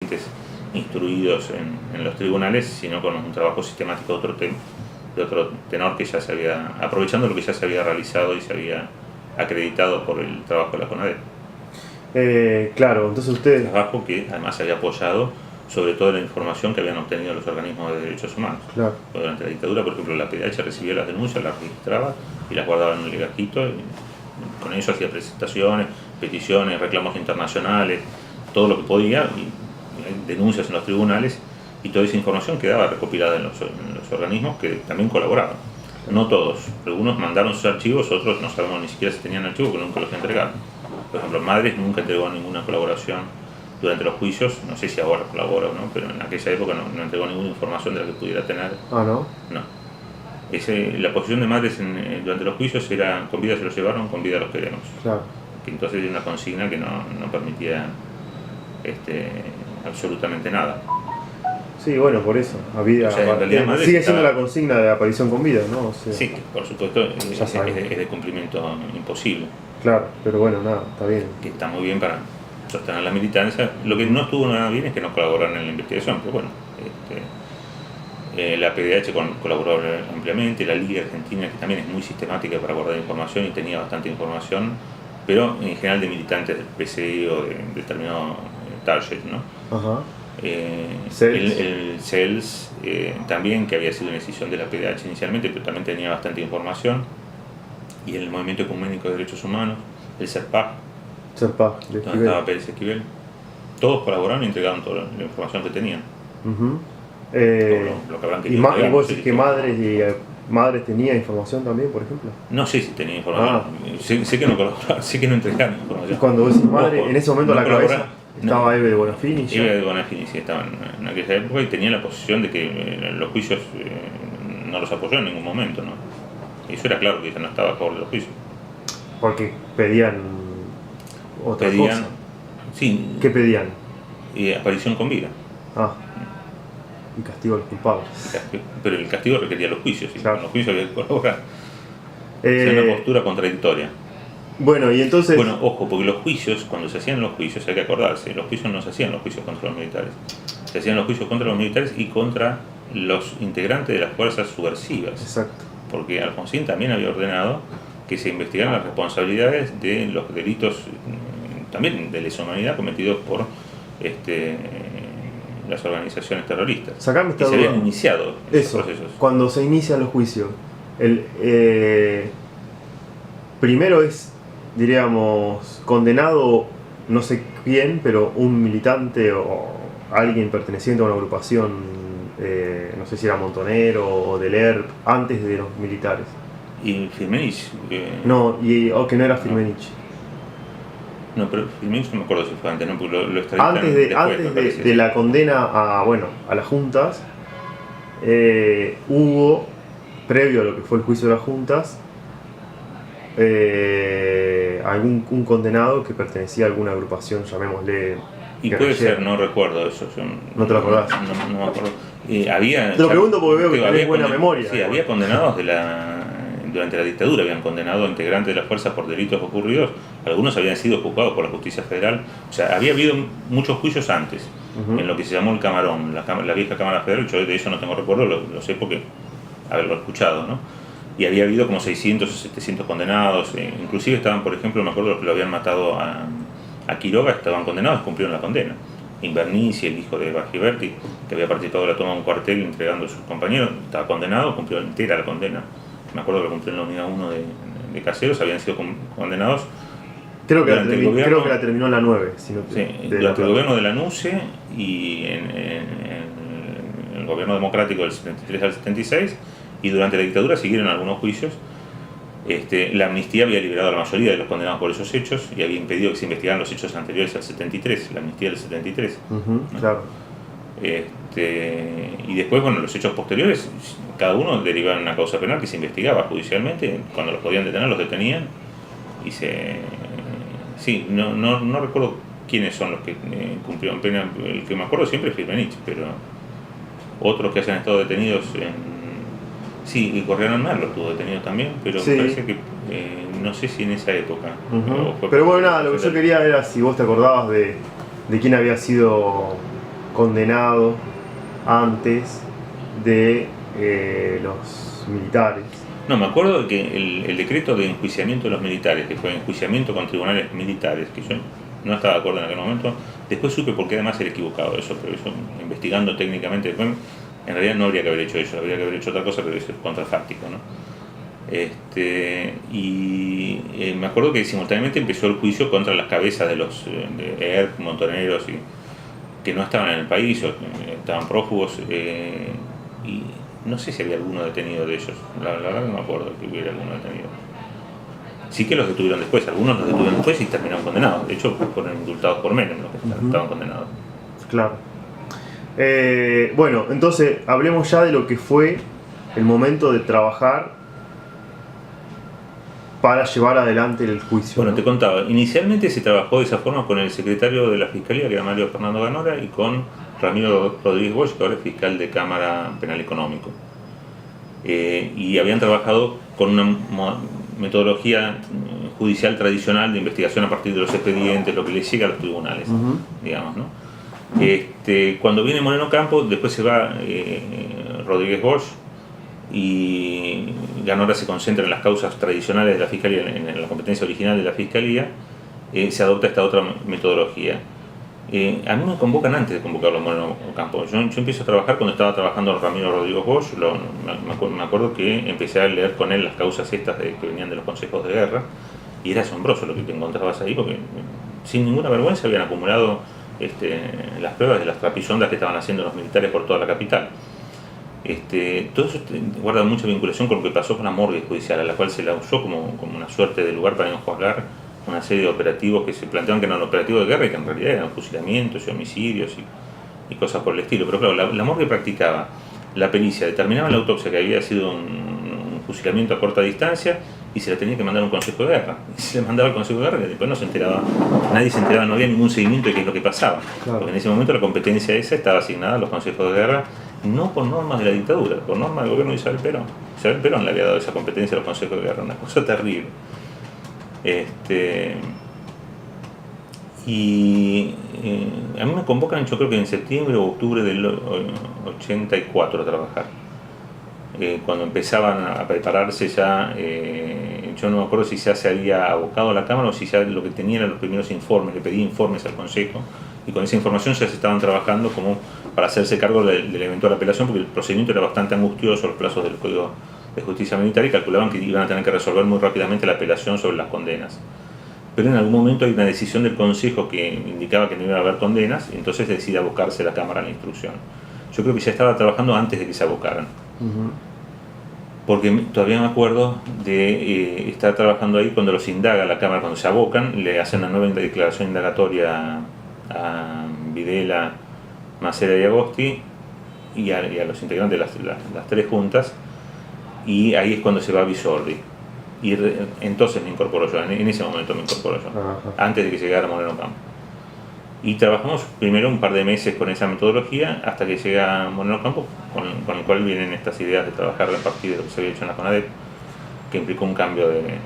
agentes instruidos en los tribunales, sino con un trabajo sistemático de otro tenor que ya se había, aprovechando lo que ya se había realizado y se había acreditado por el trabajo de la CONADE. Claro, entonces ustedes... Trabajo que además se había apoyado sobre todo la información que habían obtenido los organismos de derechos humanos. Claro. Durante la dictadura, por ejemplo, la PDH recibía las denuncias, las registraba y las guardaba en un legajito, y con ello hacía presentaciones, peticiones, reclamos internacionales, todo lo que podía, y denuncias en los tribunales, y toda esa información quedaba recopilada en los organismos que también colaboraban. No todos, algunos mandaron sus archivos, otros no sabemos ni siquiera si tenían archivos, porque nunca los entregaron. Por ejemplo, Madres nunca entregó ninguna colaboración durante los juicios, no sé si ahora colabora o no, pero en aquella época no entregó ninguna información de la que pudiera tener. Ah, ¿no? No. La posición de Madres durante los juicios era: con vida se los llevaron, con vida los queremos. Claro. Que entonces era una consigna que no permitía absolutamente nada. Sí, bueno, por eso. Había, O sea, en realidad Madres sigue siendo la consigna de aparición con vida, ¿no? O sea, sí, por supuesto, ya es de cumplimiento imposible. Claro, pero bueno, nada, está bien. Que está muy bien para sostener la militancia. Lo que no estuvo nada bien es que no colaboraron en la investigación, pero bueno, la PDH colaboró ampliamente, la Liga Argentina, que también es muy sistemática para guardar información y tenía bastante información, pero en general de militantes del PCI o de determinado target, ¿no? Ajá. El CELS también, que había sido una decisión de la PDH inicialmente, pero también tenía bastante información, y el Movimiento Ecuménico de Derechos Humanos, el CERPAG, donde estaba Pérez Esquivel, todos colaboraron y entregaron toda la información que tenían. Lo que habrán querido entregar, ¿Y vos decís que Madres tenía información también, por ejemplo? No sé si tenía información, sé que no colaboraron, sé que no entregaron información. Y cuando vos decís Madre, en ese momento no la cabeza estaba Eve de Bonafini. Eve de Bonafini sí estaba en aquella época y tenía la posición de que los juicios no los apoyó en ningún momento, ¿no? Y eso era claro, que ella no estaba a favor de los juicios. Porque pedían otra cosa. Sí. ¿Qué pedían? Aparición con vida. Y castigo a los culpables. Pero el castigo requería los juicios, y claro, con los juicios había que colaborar. Es una postura contradictoria. Bueno, y entonces... Bueno, ojo, porque los juicios, cuando se hacían los juicios, hay que acordarse, los juicios no se hacían los juicios contra los militares. Se hacían los juicios contra los militares y contra los integrantes de las fuerzas subversivas. Exacto. Porque Alfonsín también había ordenado que se investigaran las responsabilidades de los delitos, también de lesa humanidad, cometidos por las organizaciones terroristas. Sacame esta y se duda. habían iniciado esos procesos. Cuando se inician los juicios, primero es, diríamos, condenado no sé quién, pero un militante o alguien perteneciente a una agrupación, no sé si era Montonero o del ERP, antes de los militares. ¿Y Firmenich? No, que no era Firmenich. No, pero Firmenich no me acuerdo si fue antes, ¿no? Porque lo antes de la condena a las juntas, hubo, previo a lo que fue el juicio de las juntas, un condenado que pertenecía a alguna agrupación, llamémosle. Y puede ser, no recuerdo eso. ¿No te lo acordás? No me acuerdo. Te lo pregunto porque veo que tenés buena memoria. Sí, había condenados durante la dictadura, habían condenado a integrantes de las fuerzas por delitos ocurridos. Algunos habían sido juzgados por la justicia federal. O sea, había habido muchos juicios antes, en lo que se llamó el Camarón, la vieja Cámara Federal. Yo de eso no tengo recuerdo, lo sé porque haberlo escuchado, ¿no? Y había habido como 600 o 700 condenados, inclusive estaban, por ejemplo, me acuerdo los que lo habían matado a Quiroga, estaban condenados y cumplieron la condena. Invernici, el hijo de Bagiberti, que había participado de la toma de un cuartel entregando a sus compañeros, estaba condenado, cumplió entera la condena. Me acuerdo que cumplió en la unidad 1 de Caseros, habían sido condenados. Creo que la terminó en la 9. Durante el gobierno de la NUCE y en el gobierno democrático del 73 al 76, y durante la dictadura siguieron algunos juicios. La amnistía había liberado a la mayoría de los condenados por esos hechos y había impedido que se investigaran los hechos anteriores al 73, la amnistía del 73. ¿No? Claro. Y después, bueno, los hechos posteriores, cada uno derivaba en una causa penal que se investigaba judicialmente. Cuando los podían detener, los detenían. Y sí, no recuerdo quiénes son los que cumplieron pena. El que me acuerdo siempre es Firmenich, pero otros que hayan estado detenidos sí, y Correano Merlo estuvo detenido también, pero me parece que no sé si en esa época. Pero bueno, nada, lo que yo quería era si vos te acordabas de quién había sido condenado antes de los militares? No, me acuerdo que el decreto de enjuiciamiento de los militares, que fue enjuiciamiento con tribunales militares, que yo no estaba de acuerdo en aquel momento, después supe por qué además era equivocado eso, pero eso, investigando técnicamente, después, en realidad no habría que haber hecho eso, habría que haber hecho otra cosa, pero eso es contrafáctico, ¿no? Me acuerdo que simultáneamente empezó el juicio contra las cabezas de los de ERP, montoneros, que no estaban en el país, o estaban prófugos, y no sé si había alguno detenido de ellos, la verdad no me acuerdo que hubiera alguno detenido. Sí que los detuvieron después, algunos los detuvieron después y terminaron condenados, de hecho fueron indultados por Menem los que estaban condenados. Claro. Bueno, entonces hablemos ya de lo que fue el momento de trabajar para llevar adelante el juicio. Bueno, ¿no? te contaba, inicialmente se trabajó de esa forma con el secretario de la Fiscalía, que era Mario Fernando Ganora, y con Ramiro Rodríguez Bosch, que ahora es fiscal de Cámara Penal Económico. Y habían trabajado con una metodología judicial tradicional de investigación a partir de los expedientes, lo que les llega a los tribunales, digamos, ¿no? Cuando viene Moreno Campos, después se va Rodríguez Bosch, y Ganora se concentra en las causas tradicionales de la Fiscalía, en la competencia original de la Fiscalía, se adopta esta otra metodología. A mí me convocan antes de convocarlo a Moreno Campos. Yo empiezo a trabajar cuando estaba trabajando Ramiro Rodríguez Bosch. Me acuerdo que empecé a leer con él las causas estas que venían de los consejos de guerra, y era asombroso lo que te encontrabas ahí, porque sin ninguna vergüenza habían acumulado las pruebas de las trapisondas que estaban haciendo los militares por toda la capital. Todo eso guarda mucha vinculación con lo que pasó con la morgue judicial, a la cual se la usó como una suerte de lugar para enjuagar una serie de operativos que se planteaban que eran operativos de guerra y que en realidad eran fusilamientos y homicidios y cosas por el estilo. Pero claro, la morgue practicaba la pericia, determinaba en la autopsia que había sido un fusilamiento a corta distancia y se le tenía que mandar a un consejo de guerra. Y se le mandaba al consejo de guerra, que después no se enteraba, nadie se enteraba, no había ningún seguimiento de qué es lo que pasaba. Claro. Porque en ese momento la competencia esa estaba asignada a los consejos de guerra, no por normas de la dictadura, por normas del gobierno de Isabel Perón. Isabel Perón le había dado esa competencia a los consejos de guerra, una cosa terrible. A mí me convocan, yo creo que en septiembre o octubre del 84 a trabajar. Cuando empezaban a prepararse ya, yo no me acuerdo si ya se había abocado a la Cámara o si ya lo que tenían eran los primeros informes, le pedí informes al Consejo, y con esa información ya se estaban trabajando como para hacerse cargo de la eventual apelación, porque el procedimiento era bastante angustioso, los plazos del Código de Justicia Militar, y calculaban que iban a tener que resolver muy rápidamente la apelación sobre las condenas. Pero en algún momento hay una decisión del Consejo que indicaba que no iba a haber condenas, y entonces decide abocarse la Cámara a la instrucción. Yo creo que ya estaba trabajando antes de que se abocaran. Porque todavía me acuerdo de estar trabajando ahí cuando los indaga la Cámara, cuando se abocan, le hacen una nueva declaración indagatoria a Videla, Macera y Agosti, y a los integrantes de las tres juntas, y ahí es cuando se va Visordi. Y entonces me incorporo yo, en ese momento me incorporo yo, antes de que llegara Moreno Campos. Y trabajamos primero un par de meses con esa metodología hasta que llega Moreno Campos, con el cual vienen estas ideas de trabajar a partir de lo que se había hecho en la CONADEP, que implicó un cambio de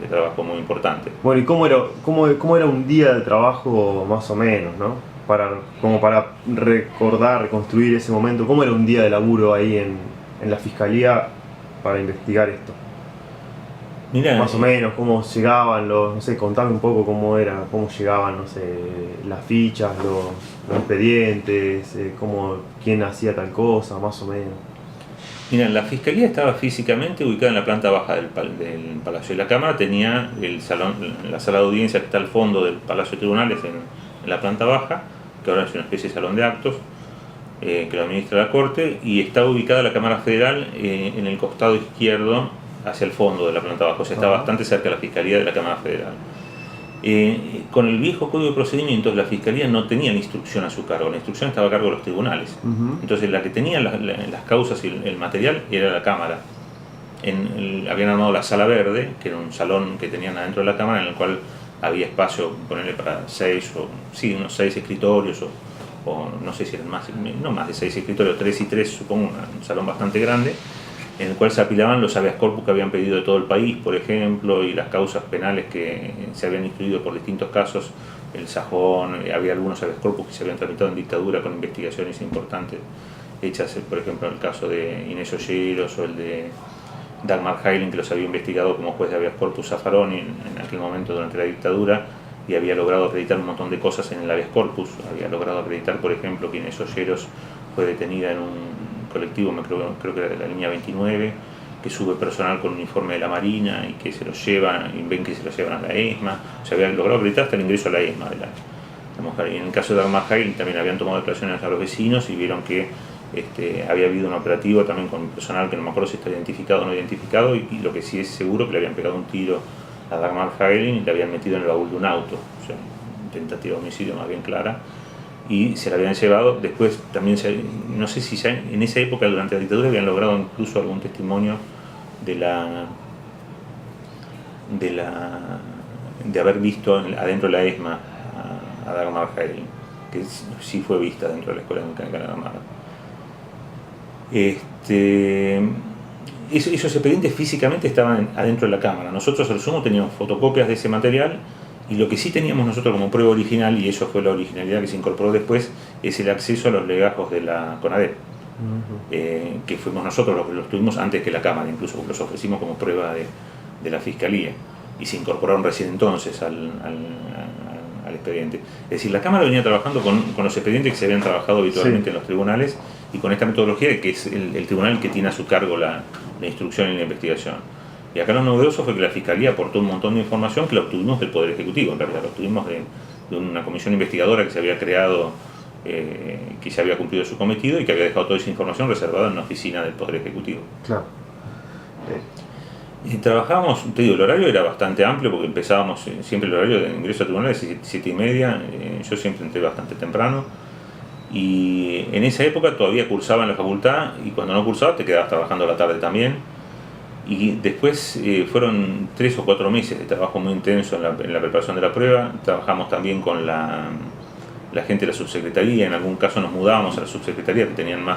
trabajo muy importante. Bueno, ¿y cómo era un día de trabajo más o menos, ¿no? Como para recordar, reconstruir ese momento. ¿Cómo era un día de laburo ahí en la Fiscalía para investigar esto? Mirá, más o menos, cómo llegaban no sé, contame un poco cómo llegaban, no sé, las fichas, los expedientes, quién hacía tal cosa, más o menos. Mira, la Fiscalía estaba físicamente ubicada en la planta baja del Palacio, y la Cámara tenía la sala de audiencia que está al fondo del Palacio de Tribunales en la planta baja, que ahora es una especie de salón de actos, que lo administra la Corte, y está ubicada la Cámara Federal en el costado izquierdo hacia el fondo de la planta baja, o sea, está bastante cerca de la Fiscalía de la Cámara Federal. Con el viejo Código de Procedimientos, la Fiscalía no tenía la instrucción a su cargo, la instrucción estaba a cargo de los tribunales. Entonces, la que tenía las causas y el material era la Cámara. Habían armado la Sala Verde, que era un salón que tenían adentro de la Cámara, en el cual había espacio, ponerle para unos 6 escritorios, o no sé si eran no más de 6 escritorios, 3 y 3, supongo, un salón bastante grande, en el cual se apilaban los habeas corpus que habían pedido de todo el país, por ejemplo, y las causas penales que se habían instruido por distintos casos el sajón, había algunos habeas corpus que se habían tramitado en dictadura con investigaciones importantes hechas, por ejemplo, en el caso de Inés Olleros o el de Dagmar Hailing, que los había investigado como juez de habeas corpus Zaffaroni en aquel momento durante la dictadura, y había logrado acreditar un montón de cosas en el habeas corpus. Había logrado acreditar, por ejemplo, que Inés Olleros fue detenida en un colectivo, creo que era de la línea 29, que sube personal con uniforme de la Marina y que se lo llevan, y ven que se lo llevan a la ESMA. O sea, había logrado acreditar hasta el ingreso a la ESMA de la mujer. Y en el caso de Dagmar Hailing también habían tomado declaraciones a los vecinos y vieron que había habido un operativo también con personal que no me acuerdo si está identificado o no identificado, y lo que sí es seguro que le habían pegado un tiro a Dagmar Hailing y le habían metido en el baúl de un auto, o sea, tentativa de homicidio más bien clara, y se la habían llevado. Después también, no sé si ya en esa época durante la dictadura habían logrado incluso algún testimonio de haber visto adentro de la ESMA a Dagmar Hailing, que sí fue vista dentro de la Escuela de Mecánica de la Armada. Esos expedientes físicamente estaban adentro de la cámara. Nosotros al sumo teníamos fotocopias de ese material, y lo que sí teníamos nosotros como prueba original, y eso fue la originalidad que se incorporó después, es el acceso a los legajos de la CONADEP, que fuimos nosotros los que los tuvimos antes que la cámara, incluso los ofrecimos como prueba de la Fiscalía, y se incorporaron recién entonces al expediente. Es decir, la Cámara venía trabajando con los expedientes que se habían trabajado habitualmente en los tribunales, y con esta metodología que es el tribunal que tiene a su cargo la instrucción y la investigación. Y acá lo novedoso fue que la Fiscalía aportó un montón de información que la obtuvimos del Poder Ejecutivo, en realidad, la obtuvimos de una comisión investigadora que se había creado, que ya había cumplido su cometido y que había dejado toda esa información reservada en una oficina del Poder Ejecutivo. Claro. Y trabajábamos, te digo, el horario era bastante amplio porque empezábamos, siempre el horario de ingreso a tribunales es 7:30, yo siempre entré bastante temprano, y en esa época todavía cursaba en la facultad, y cuando no cursaba te quedabas trabajando a la tarde también, y después fueron 3 o 4 meses de trabajo muy intenso en la preparación de la prueba. Trabajamos también con la gente de la subsecretaría, en algún caso nos mudábamos a la subsecretaría que tenían más